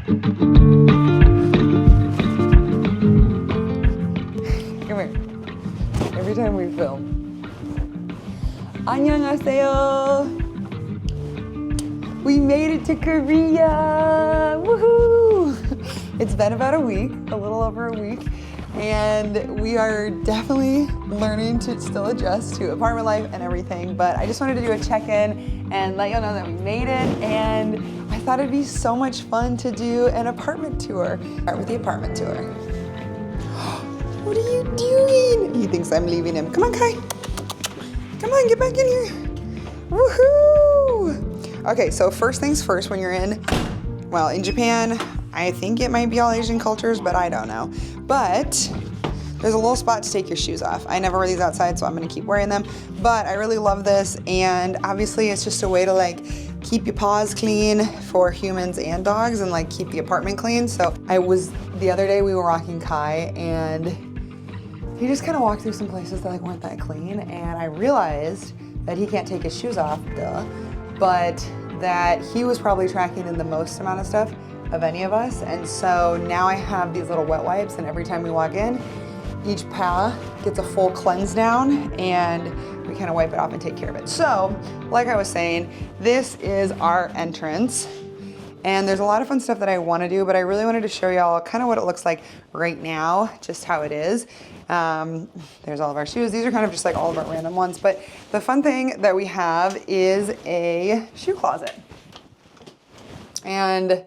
Come here. Every time we film. 안녕하세요. We made it to Korea. Woohoo! It's been about a week, a little over a week, and we are definitely learning to still adjust to apartment life and everything, but I just wanted to do a check-in and let y'all know that we made it, and I thought it'd be so much fun to do an apartment tour. Start with the apartment tour. What are you doing? He thinks I'm leaving him. Come on, Kai. Come on, get back in here. Woohoo! Okay, so first things first, when you're in Japan, I think it might be all Asian cultures, but I don't know. But there's a little spot to take your shoes off. I never wear these outside, so I'm gonna keep wearing them. But I really love this, and obviously it's just a way to like keep your paws clean for humans and dogs and like keep the apartment clean. So the other day we were walking Kai, and he just kind of walked through some places that like weren't that clean, and I realized that he can't take his shoes off, duh, but that he was probably tracking in the most amount of stuff of any of us. And so now I have these little wet wipes, and every time we walk in, each paw gets a full cleanse down, and we kind of wipe it off and take care of it. So, like I was saying, this is our entrance. And there's a lot of fun stuff that I want to do, but I really wanted to show y'all kind of what it looks like right now, just how it is. There's all of our shoes. These are kind of just like all of our random ones, but the fun thing that we have is a shoe closet. And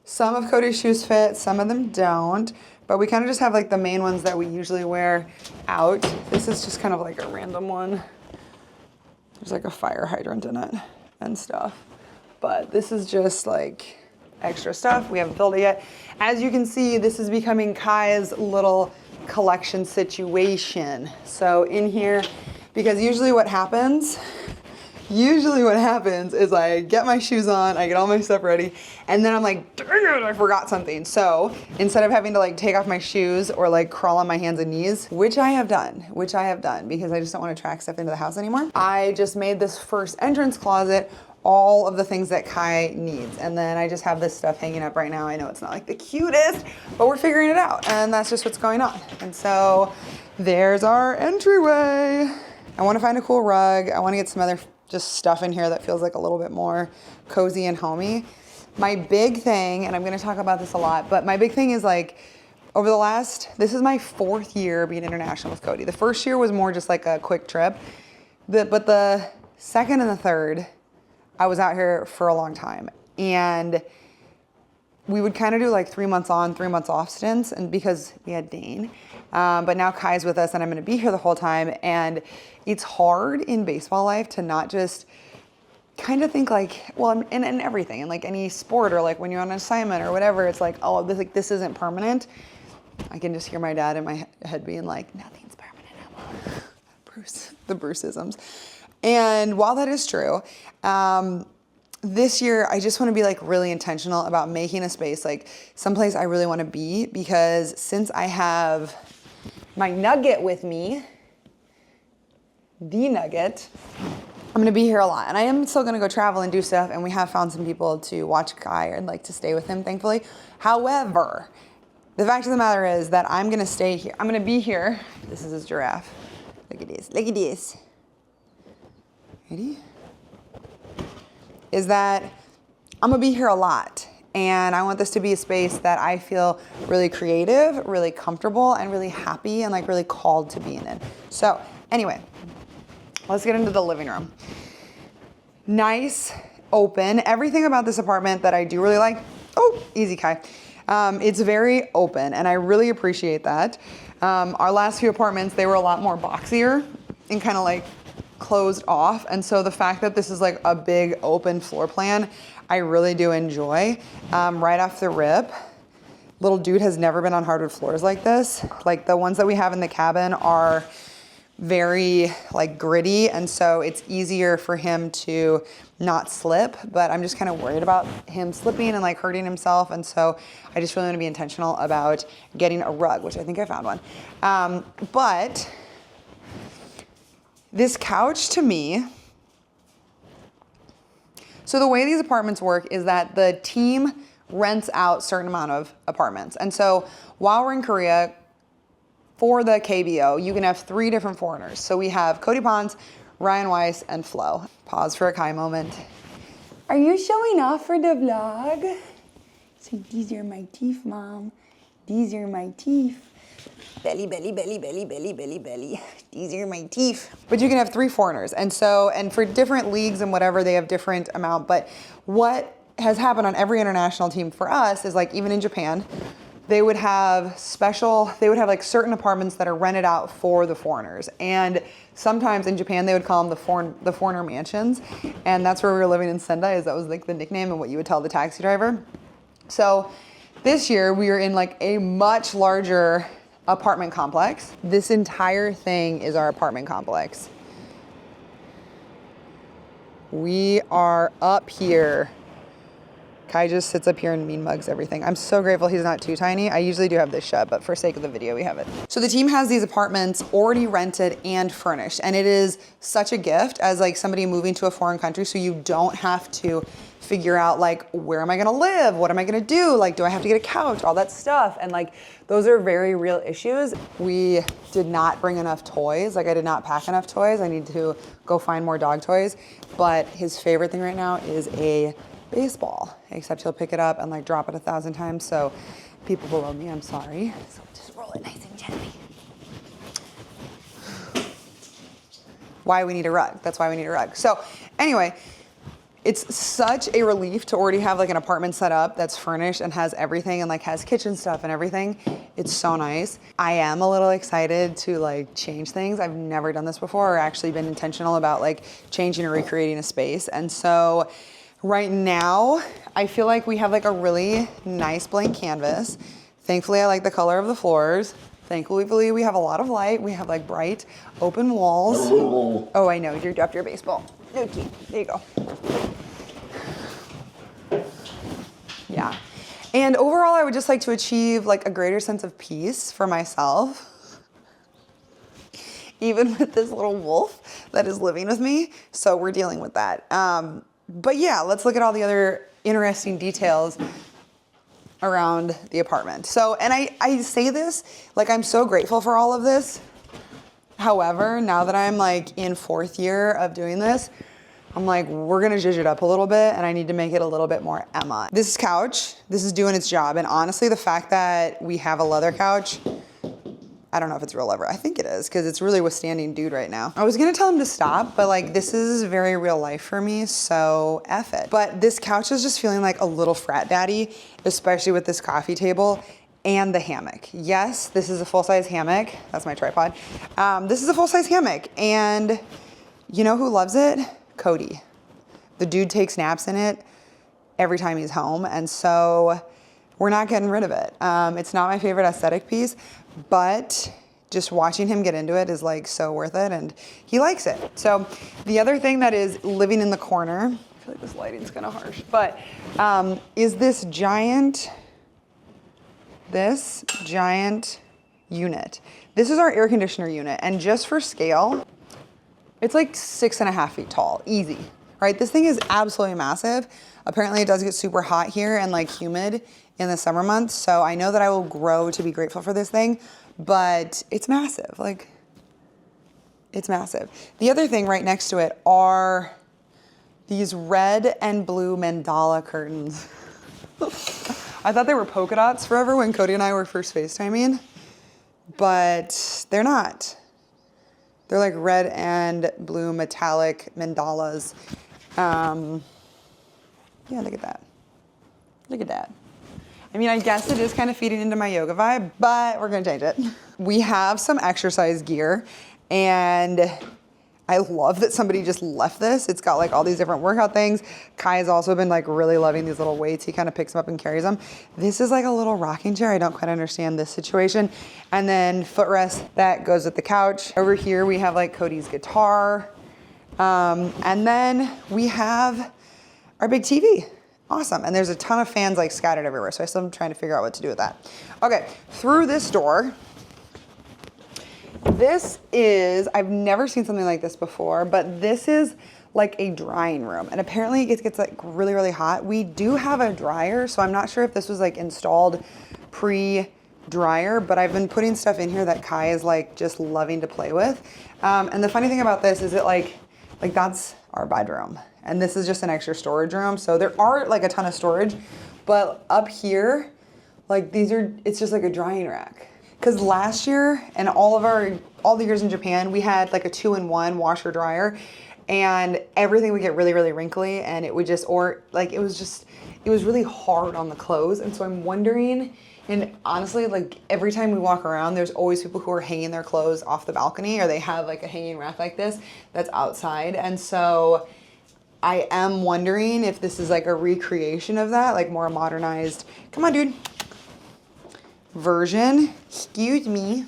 some of Cody's shoes fit, some of them don't, but we kind of just have like the main ones that we usually wear out. This is just kind of like a random one. There's like a fire hydrant in it and stuff. But this is just like extra stuff. We haven't filled it yet. As you can see, this is becoming Kai's little collection situation. So in here, because usually what happens is I get my shoes on, I get all my stuff ready, and then I'm like, dang it, I forgot something. So instead of having to like take off my shoes or like crawl on my hands and knees, which I have done because I just don't want to track stuff into the house anymore, I just made this first entrance closet all of the things that Kai needs. And then I just have this stuff hanging up right now. I know it's not like the cutest, but we're figuring it out, and that's just what's going on. And so there's our entryway. I want to find a cool rug. I want to get some other just stuff in here that feels like a little bit more cozy and homey. My big thing, and I'm going to talk about this a lot, but my big thing is like this is my 4th year being international with Cody. The first year was more just like a quick trip, but the second and the third, I was out here for a long time, and we would kind of do like 3 months on, 3 months off stints, and because we had Dane, but now Kai's with us and I'm going to be here the whole time. And it's hard in baseball life to not just kind of think like, well, in everything, in like any sport or like when you're on an assignment or whatever, it's like, oh, this isn't permanent. I can just hear my dad in my head being like, nothing's permanent, Emma. The Bruceisms. And while that is true, this year I just want to be like really intentional about making a space like someplace I really want to be, because since I have my nugget with me, the nugget, I'm going to be here a lot, and I am still going to go travel and do stuff, and we have found some people to watch Kai and like to stay with him, thankfully. However, the fact of the matter is that I'm going to stay here. I'm going to be here. This is his giraffe. Look at this. Look at this. Ready? Is that I'm gonna be here a lot, and I want this to be a space that I feel really creative, really comfortable, and really happy, and like really called to being in. So anyway, let's get into the living room. Nice, open. Everything about this apartment that I do really like, oh, easy Kai. It's very open, and I really appreciate that. Our last few apartments, they were a lot more boxier and kind of like closed off, and so the fact that this is like a big open floor plan, I really do enjoy. Right off the rip, little dude has never been on hardwood floors like this. Like the ones that we have in the cabin are very like gritty, and so it's easier for him to not slip, but I'm just kind of worried about him slipping and like hurting himself, and so I just really want to be intentional about getting a rug, which I think I found one. But this couch to me, so the way these apartments work is that the team rents out certain amount of apartments. And so while we're in Korea, for the KBO, you can have 3 different foreigners. So we have Cody Ponce, Ryan Weiss, and Flo. Pause for a Kai moment. Are you showing off for the vlog? So these are my teeth, Mom. These are my teeth. Belly, belly, belly, belly, belly, belly, belly. These are my teeth. But you can have 3 foreigners. And for different leagues and whatever, they have different amount. But what has happened on every international team for us is like, even in Japan, they would have like certain apartments that are rented out for the foreigners. And sometimes in Japan, they would call them the foreigner mansions. And that's where we were living in Sendai, that was like the nickname and what you would tell the taxi driver. So this year we were in like a much larger apartment complex. This entire thing is our apartment complex. We are up here. Kai just sits up here and mean mugs everything. I'm so grateful he's not too tiny. I usually do have this shut, but for sake of the video, we have it. So the team has these apartments already rented and furnished, and it is such a gift as like somebody moving to a foreign country, so you don't have to figure out like, where am I gonna live? What am I gonna do? Like, do I have to get a couch? All that stuff. And like, those are very real issues. We did not bring enough toys. Like, I did not pack enough toys. I need to go find more dog toys. But his favorite thing right now is a baseball, except he'll pick it up and like drop it 1,000 times. So people below me, I'm sorry. So just roll it nice and gently. Why we need a rug. That's why we need a rug. So anyway, it's such a relief to already have like an apartment set up that's furnished and has everything and like has kitchen stuff and everything. It's so nice. I am a little excited to like change things. I've never done this before or actually been intentional about like changing or recreating a space. And so right now, I feel like we have like a really nice blank canvas. Thankfully, I like the color of the floors. Thankfully, we have a lot of light. We have like bright open walls. Oh, I know, you dropped your baseball. Okay, there you go. Yeah. And overall, I would just like to achieve like a greater sense of peace for myself, even with this little wolf that is living with me. So we're dealing with that. But yeah, let's look at all the other interesting details around the apartment. So, and I say this, like, I'm so grateful for all of this. However, now that I'm like in 4th year of doing this, I'm like, we're gonna zhuzh it up a little bit and I need to make it a little bit more Emma. This couch, this is doing its job. And honestly, the fact that we have a leather couch, I don't know if it's real leather. I think it is, because it's really withstanding dude right now. I was gonna tell him to stop, but like, this is very real life for me, so F it. But this couch is just feeling like a little frat daddy, especially with this coffee table and the hammock. Yes, this is a full-size hammock. That's my tripod. This is a full-size hammock, and you know who loves it? Cody. The dude takes naps in it every time he's home, and so we're not getting rid of it. It's not my favorite aesthetic piece, but just watching him get into it is like so worth it, and he likes it. So the other thing that is living in the corner, I feel like this lighting's kind of harsh, but is this giant unit. This is our air conditioner unit, and just for scale, it's like 6.5 feet tall, easy, right? This thing is absolutely massive. Apparently it does get super hot here and like humid in the summer months. So I know that I will grow to be grateful for this thing, but it's massive, like it's massive. The other thing right next to it are these red and blue mandala curtains. I thought they were polka dots forever when Cody and I were first FaceTiming, but they're not. They're like red and blue metallic mandalas. Yeah, look at that. Look at that. I mean, I guess it is kind of feeding into my yoga vibe, but we're gonna change it. We have some exercise gear, and I love that somebody just left this. It's got like all these different workout things. Kai has also been like really loving these little weights. He kind of picks them up and carries them. This is like a little rocking chair. I don't quite understand this situation. And then footrest that goes with the couch. Over here we have like Cody's guitar. And then we have our big TV. Awesome. And there's a ton of fans like scattered everywhere. So I still am trying to figure out what to do with that. Okay, through this door, this is, I've never seen something like this before, but this is like a drying room. And apparently it gets like really, really hot. We do have a dryer, so I'm not sure if this was like installed pre-dryer, but I've been putting stuff in here that Kai is like just loving to play with. And the funny thing about this is it like that's our bedroom. And this is just an extra storage room. So there are like a ton of storage, but up here, like it's just like a drying rack. Cause last year and all the years in Japan, we had like a 2-in-1 washer dryer, and everything would get really, really wrinkly, and it would it was really hard on the clothes. And so I'm wondering, and honestly, like every time we walk around, there's always people who are hanging their clothes off the balcony, or they have like a hanging rack like this that's outside. And so I am wondering if this is like a recreation of that, like more modernized, come on dude, version. Excuse me.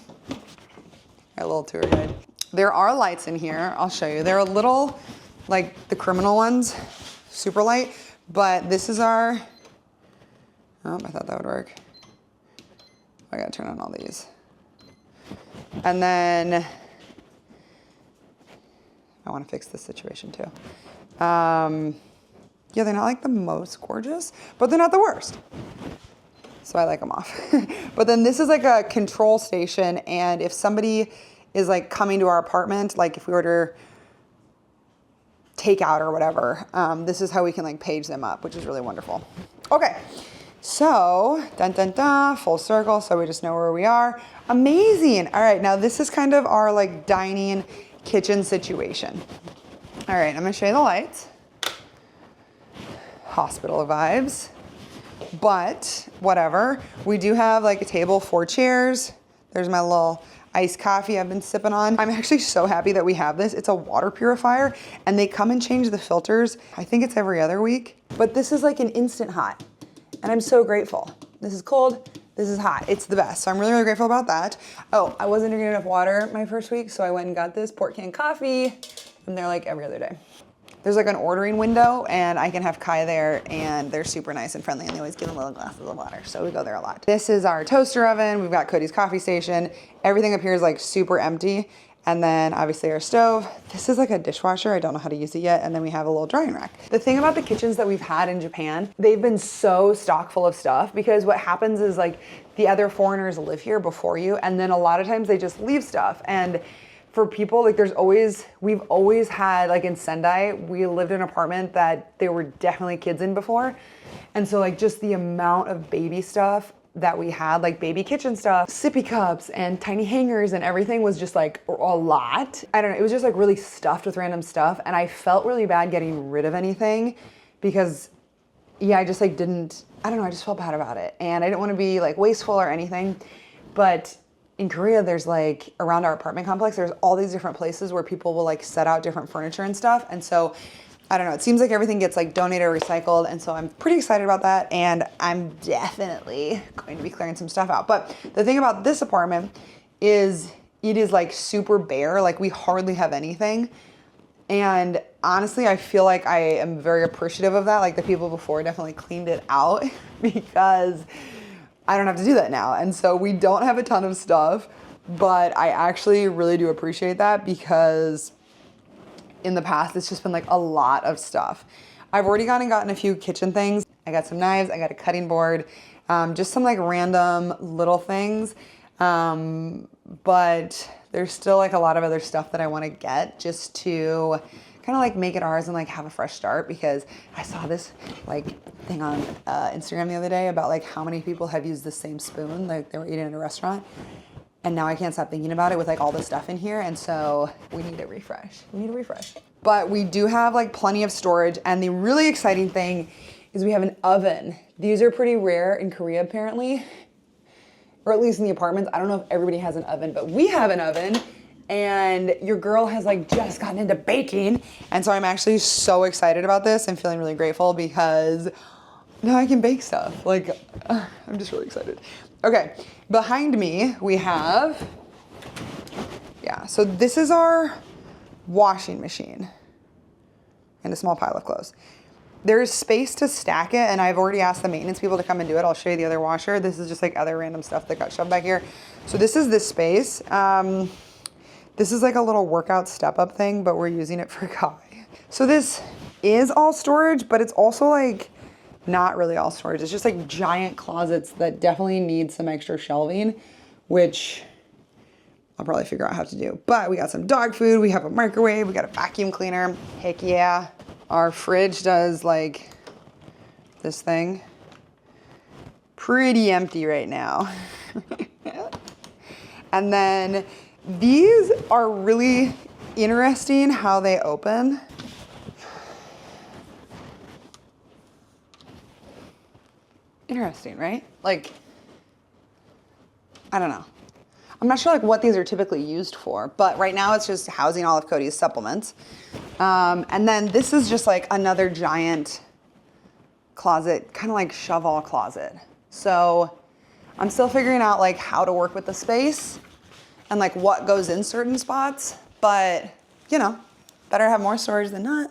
A little tour guide. There are lights in here. I'll show you. They're a little like the criminal ones, super light, but this is our, oh, I thought that would work. I gotta turn on all these. And then I wanna fix this situation too. Yeah, they're not like the most gorgeous, but they're not the worst. So I like them off. But then this is like a control station, and if somebody is like coming to our apartment, like if we order takeout or whatever, this is how we can like page them up, which is really wonderful. Okay, so dun dun dun, full circle, so we just know where we are. Amazing. All right, now this is kind of our like dining kitchen situation. All right, I'm gonna show you the lights. Hospital vibes. But whatever, we do have like a table, 4 chairs. There's my little iced coffee I've been sipping on. I'm actually so happy that we have this. It's a water purifier, and they come and change the filters. I think it's every other week, but this is like an instant hot, and I'm so grateful. This is cold, this is hot. It's the best. So I'm really, really grateful about that. Oh, I wasn't drinking enough water my first week, so I went and got this port can coffee, and they're like every other day. There's like an ordering window, and I can have Kai there, and they're super nice and friendly, and they always give them little glasses of water, so we go there a lot. This is our toaster oven. We've got Cody's coffee station. Everything up here is like super empty. And then obviously our stove. This is like a dishwasher. I don't know how to use it yet. And then we have a little drying rack. The thing about the kitchens that we've had in Japan, they've been so stock full of stuff, because what happens is like the other foreigners live here before you, and then a lot of times they just leave stuff. And for people, like we've always had, like in Sendai, we lived in an apartment that there were definitely kids in before. And so like just the amount of baby stuff that we had, like baby kitchen stuff, sippy cups and tiny hangers and everything was just like a lot. I don't know, it was just like really stuffed with random stuff. And I felt really bad getting rid of anything because yeah, I just like didn't, I don't know, I just felt bad about it. And I didn't want to be like wasteful or anything. But in Korea, there's like, around our apartment complex, there's all these different places where people will like set out different furniture and stuff. And so, I don't know, it seems like everything gets like donated or recycled. And so I'm pretty excited about that. And I'm definitely going to be clearing some stuff out. But the thing about this apartment is it is like super bare. Like we hardly have anything. And honestly, I feel like I am very appreciative of that. Like the people before definitely cleaned it out because I don't have to do that now. And so we don't have a ton of stuff, but I actually really do appreciate that because in the past, it's just been like a lot of stuff. I've already gone and gotten a few kitchen things. I got some knives, I got a cutting board, just some like random little things. But there's still like a lot of other stuff that I want to get just to kind of like make it ours and like have a fresh start, because I saw this like thing on Instagram the other day about like how many people have used the same spoon, like they were eating at a restaurant. And now I can't stop thinking about it with like all this stuff in here. And so we need a refresh. We need a refresh. But we do have like plenty of storage. And the really exciting thing is we have an oven. These are pretty rare in Korea apparently, or at least in the apartments. I don't know if everybody has an oven, but we have an oven. And your girl has like just gotten into baking. And so I'm actually so excited about this and feeling really grateful because now I can bake stuff. Like, I'm just really excited. Okay, behind me we have, yeah, so this is our washing machine and a small pile of clothes. There's space to stack it, and I've already asked the maintenance people to come and do it. I'll show you the other washer. This is just like other random stuff that got shoved back here. So this is this space. This is like a little workout step-up thing, but we're using it for Kai. So this is all storage, but it's also like not really all storage. It's just like giant closets that definitely need some extra shelving, which I'll probably figure out how to do. But we got some dog food, we have a microwave, we got a vacuum cleaner. Heck yeah. Our fridge does like this thing. Pretty empty right now. And then these are really interesting how they open. Interesting, right? Like, I don't know. I'm not sure like what these are typically used for, but right now it's just housing all of Cody's supplements. And then this is just like another giant closet, kind of like shove-all closet. So I'm still figuring out like how to work with the space and like what goes in certain spots, but you know, better have more storage than not.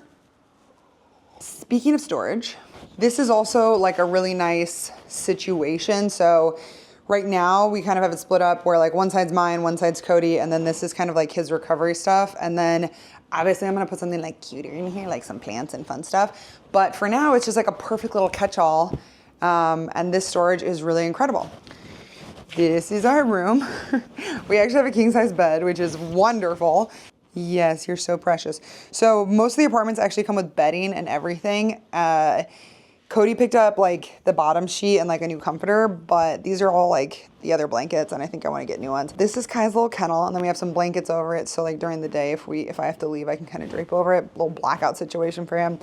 Speaking of storage, this is also like a really nice situation. So right now we kind of have it split up where like one side's mine, one side's Cody, and then this is kind of like his recovery stuff. And then obviously I'm gonna put something like cuter in here, like some plants and fun stuff. But for now, it's just like a perfect little catch-all. And this storage is really incredible. This is our room. We actually have a king-size bed, which is wonderful. Yes, you're so precious. So most of the apartments actually come with bedding and everything. Cody picked up like the bottom sheet and like a new comforter, but these are all like the other blankets, and I think I want to get new ones. This is Kai's little kennel, and then we have some blankets over it. So like during the day, if I have to leave, I can kind of drape over it. Little blackout situation for him.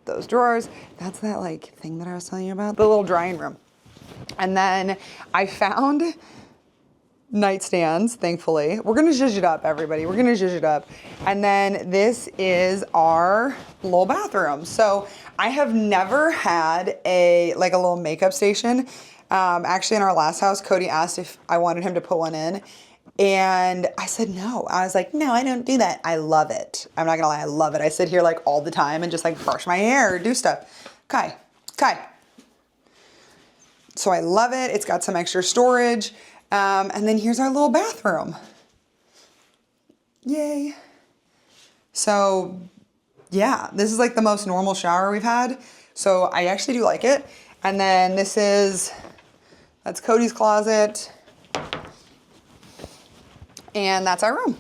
Those drawers, that's that like thing that I was telling you about, the little drying room. And then I found nightstands, thankfully. We're gonna zhuzh it up, everybody. We're gonna zhuzh it up. And then this is our little bathroom. So I have never had a little makeup station. Actually in our last house, Cody asked if I wanted him to put one in. And I said no. I was like, no, I don't do that. I love it. I'm not gonna lie, I love it. I sit here like all the time and just like brush my hair or do stuff. Kai. So I love it. It's got some extra storage. And then here's our little bathroom. Yay. So yeah, this is like the most normal shower we've had. So I actually do like it. And then that's Cody's closet. And that's our room.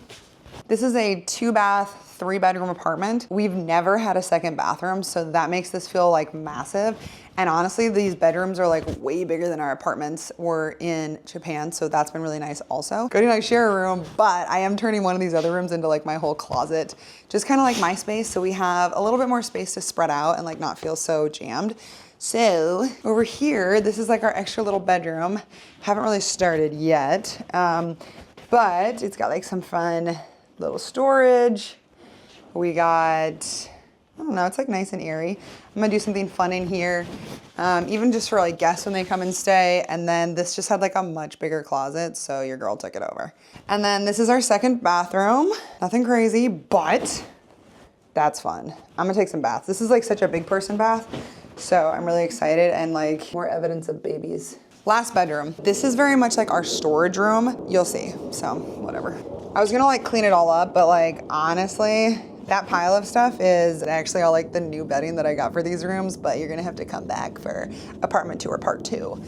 This is a 2-bath, 3-bedroom apartment. We've never had a second bathroom, so that makes this feel like massive. And honestly, these bedrooms are like way bigger than our apartments were in Japan, so that's been really nice also. Cody and I share a room, but I am turning one of these other rooms into like my whole closet, just kind of like my space, so we have a little bit more space to spread out and like not feel so jammed. So over here, this is like our extra little bedroom. Haven't really started yet, but it's got like some fun little storage. We got, I don't know, it's like nice and airy. I'm gonna do something fun in here, even just for like guests when they come and stay. And then this just had like a much bigger closet, so your girl took it over. And then this is our second bathroom. Nothing crazy, but that's fun. I'm gonna take some baths. This is like such a big person bath, so I'm really excited, and like more evidence of babies. Last bedroom. This is very much like our storage room. You'll see, so whatever. I was gonna like clean it all up, but like honestly, that pile of stuff is actually all like the new bedding that I got for these rooms, but you're gonna have to come back for apartment tour part 2.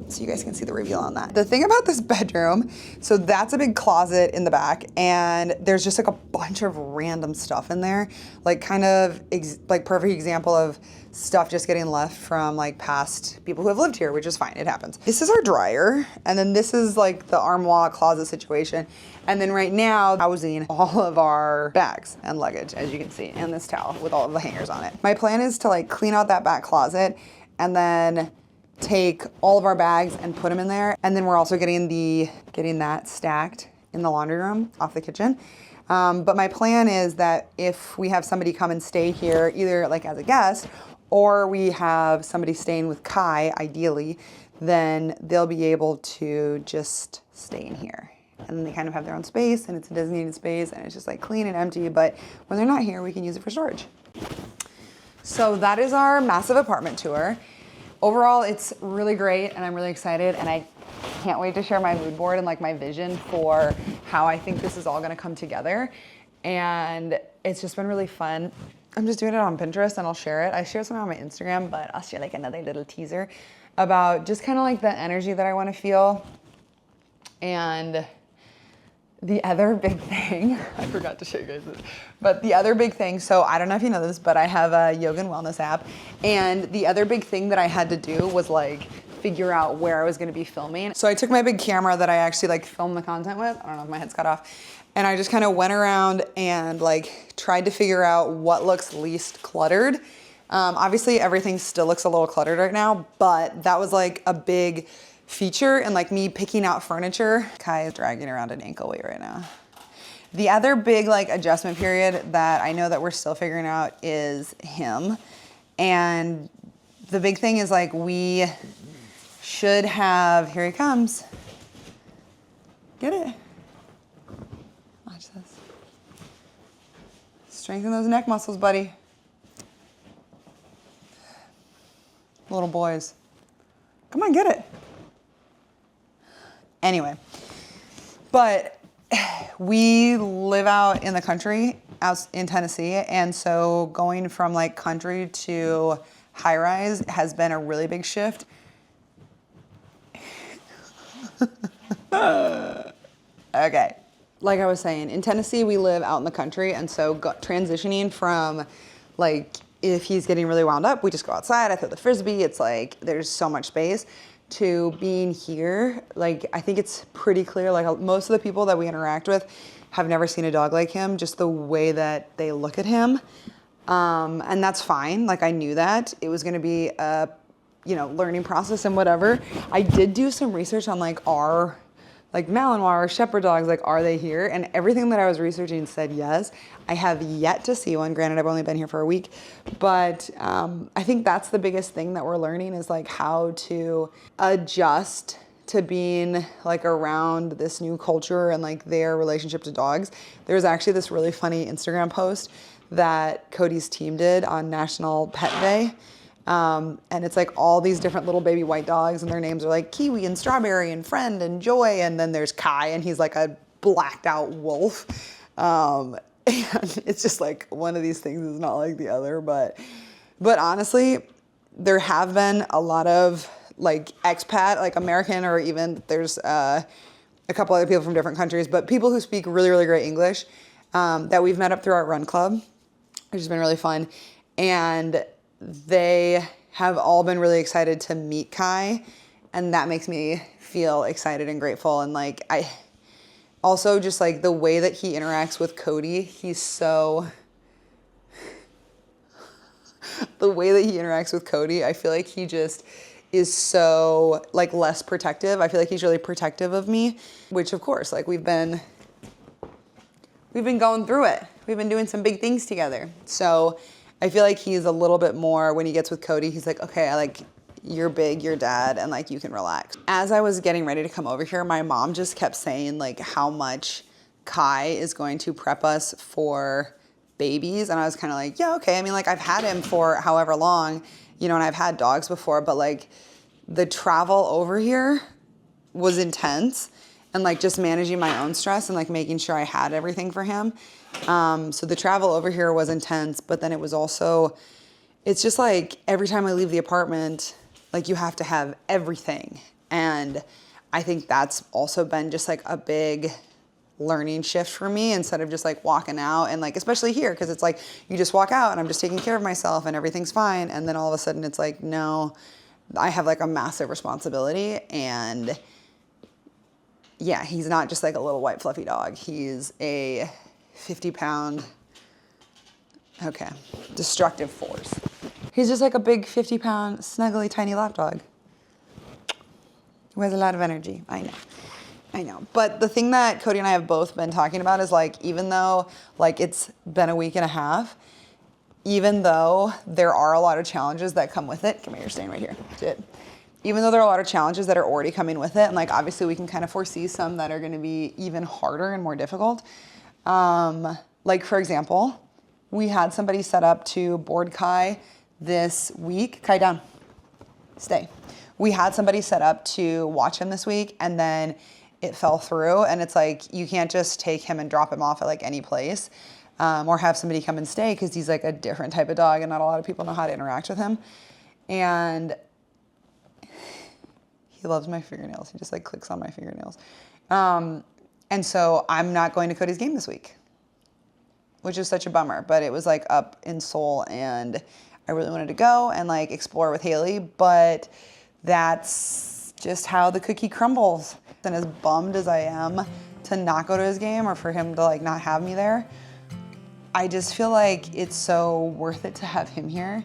So you guys can see the reveal on that. The thing about this bedroom, so that's a big closet in the back, and there's just like a bunch of random stuff in there, like kind of like perfect example of stuff just getting left from like past people who have lived here, which is fine, it happens. This is our dryer, and then this is like the armoire closet situation. And then right now, housing all of our bags and luggage, as you can see, and this towel with all of the hangers on it. My plan is to like clean out that back closet and then take all of our bags and put them in there. And then we're also getting that stacked in the laundry room off the kitchen. But my plan is that if we have somebody come and stay here, either like as a guest, or we have somebody staying with Kai, ideally, then they'll be able to just stay in here. And then they kind of have their own space, and it's a designated space, and it's just like clean and empty, but when they're not here, we can use it for storage. So that is our massive apartment tour. Overall, it's really great, and I'm really excited, and I can't wait to share my mood board and like my vision for how I think this is all gonna come together. And it's just been really fun. I'm just doing it on Pinterest and I'll share it. I shared something on my Instagram, but I'll share like another little teaser about just kind of like the energy that I want to feel. And the other big thing, I forgot to show you guys this, but the other big thing, so I don't know if you know this, but I have a yoga and wellness app. And the other big thing that I had to do was like figure out where I was gonna be filming. So I took my big camera that I actually like filmed the content with. I don't know if my head's cut off. And I just kind of went around and like tried to figure out what looks least cluttered. Obviously everything still looks a little cluttered right now, but that was like a big feature and like me picking out furniture. Kai is dragging around an ankle weight right now. The other big like adjustment period that I know that we're still figuring out is him. And the big thing is like we should have, here he comes. Get it? Watch this. Strengthen those neck muscles, buddy. Little boys. Come on, get it. Anyway, but we live out in the country, out in Tennessee, and so going from like country to high rise has been a really big shift. Okay, like I was saying, in Tennessee we live out in the country, and so transitioning from like if he's getting really wound up, we just go outside, I throw the frisbee, it's like there's so much space, to being here, like I think it's pretty clear, like most of the people that we interact with have never seen a dog like him, just the way that they look at him. And that's fine, like I knew that. It was gonna be a, you know, learning process and whatever. I did do some research on like our, like Malinois or Shepherd dogs, like are they here? And everything that I was researching said yes. I have yet to see one. Granted, I've only been here for a week, but I think that's the biggest thing that we're learning is like how to adjust to being like around this new culture and like their relationship to dogs. There's actually this really funny Instagram post that Cody's team did on National Pet Day. And it's like all these different little baby white dogs and their names are like Kiwi and Strawberry and Friend and Joy. And then there's Kai and he's like a blacked out wolf. And it's just like one of these things is not like the other, but honestly, there have been a lot of like expat, like American, or even there's a couple other people from different countries, but people who speak really, really great English, that we've met up through our run club, which has been really fun. And they have all been really excited to meet Kai, and that makes me feel excited and grateful. And like I also just like the way that he interacts with Cody, he's so the way that he interacts with Cody, I feel like he just is so like less protective. I feel like he's really protective of me, which of course, like we've been going through it. We've been doing some big things together. So I feel like he's a little bit more, when he gets with Cody, he's like, okay, I like, you're big, you're dad, and like you can relax. As I was getting ready to come over here, my mom just kept saying like how much Kai is going to prep us for babies. And I was kind of like, yeah, okay. I mean, like I've had him for however long, you know, and I've had dogs before, but like the travel over here was intense, and like just managing my own stress and like making sure I had everything for him. So the travel over here was intense, but then it was also, it's just like every time I leave the apartment, like you have to have everything. And I think that's also been just like a big learning shift for me, instead of just like walking out and like, especially here, because it's like you just walk out and I'm just taking care of myself and everything's fine. And then all of a sudden it's like, no, I have like a massive responsibility. And yeah, he's not just like a little white fluffy dog. He's a 50-pound, okay, destructive force. He's just like a big 50-pound, snuggly, tiny lap dog who has a lot of energy. I know. But the thing that Cody and I have both been talking about is like, even though like it's been a week and a half, even though there are a lot of challenges that come with it, come here, you're staying right here, sit. Even though there are a lot of challenges that are already coming with it, and like obviously we can kind of foresee some that are gonna be even harder and more difficult. Like for example, we had somebody set up to board Kai this week. Kai, down, stay. We had somebody set up to watch him this week, and then it fell through, and it's like, you can't just take him and drop him off at like any place. or have somebody come and stay because he's like a different type of dog and not a lot of people know how to interact with him. And he loves my fingernails. He just like clicks on my fingernails. And so I'm not going to Cody's game this week, which is such a bummer, but it was like up in Seoul and I really wanted to go and like explore with Haley, but that's just how the cookie crumbles. And as bummed as I am to not go to his game or for him to like not have me there, I just feel like it's so worth it to have him here.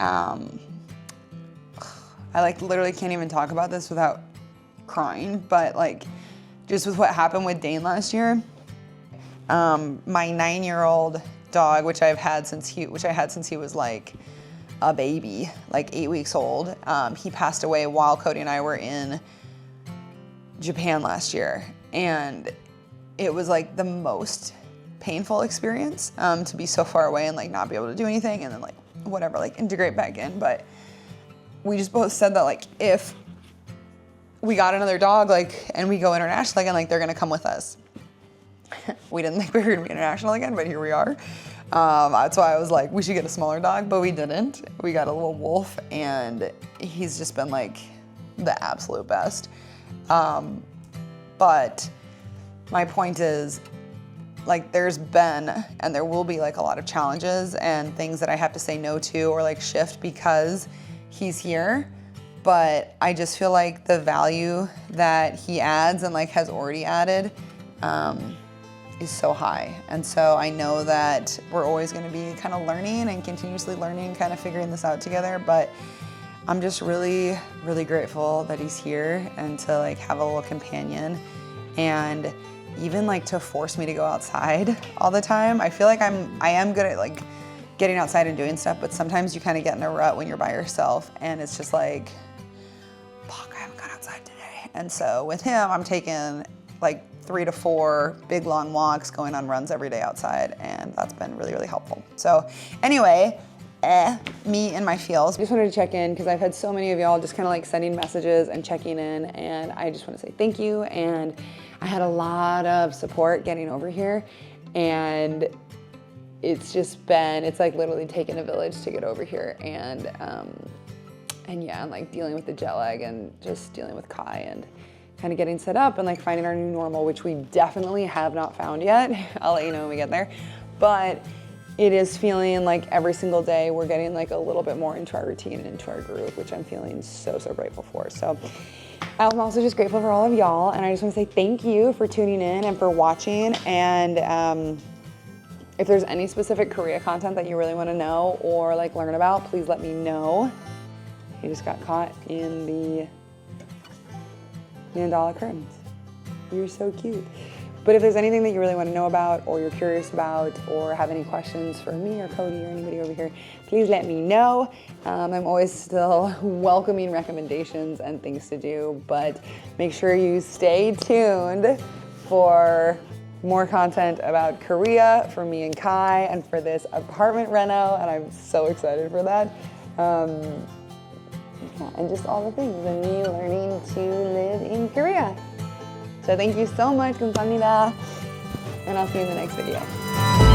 I like literally can't even talk about this without crying, but like just with what happened with Dane last year, my 9-year-old dog, which I had since he was like a baby, like 8 weeks old, he passed away while Cody and I were in Japan last year. And it was like the most painful experience to be so far away and like not be able to do anything and then like whatever, like integrate back in. But we just both said that like if we got another dog like and we go international again, like they're gonna come with us. We didn't think we were gonna be international again, but here we are. That's why I was like, we should get a smaller dog, but we didn't. We got a little wolf and he's just been like the absolute best. But my point is like there's been and there will be like a lot of challenges and things that I have to say no to or like shift because he's here. But I just feel like the value that he adds and like has already added is so high. And so I know that we're always gonna be kind of learning and continuously learning, kind of figuring this out together. But I'm just really, really grateful that he's here and to like have a little companion and even like to force me to go outside all the time. I feel like I am good at like getting outside and doing stuff, but sometimes you kind of get in a rut when you're by yourself and it's just like, fuck, I haven't gone outside today. And so with him, I'm taking like 3 to 4 big long walks, going on runs every day outside, and that's been really, really helpful. So anyway, me and my feels. I just wanted to check in because I've had so many of y'all just kind of like sending messages and checking in, and I just want to say thank you. And I had a lot of support getting over here, and it's just been, it's like literally taken a village to get over here. And yeah, and like dealing with the jet lag and just dealing with Kai and kind of getting set up and like finding our new normal, which we definitely have not found yet. I'll let you know when we get there. But it is feeling like every single day we're getting like a little bit more into our routine and into our groove, which I'm feeling so, so grateful for. So I'm also just grateful for all of y'all. And I just want to say thank you for tuning in and for watching. And if there's any specific Korea content that you really want to know or like learn about, please let me know. He just got caught in the mandala curtains. You're so cute. But if there's anything that you really want to know about or you're curious about or have any questions for me or Cody or anybody over here, please let me know. I'm always still welcoming recommendations and things to do, but make sure you stay tuned for more content about Korea for me and Kai and for this apartment reno, and I'm so excited for that. Yeah, and just all the things and me learning to live in Korea. So thank you so much, 감사합니다, and I'll see you in the next video.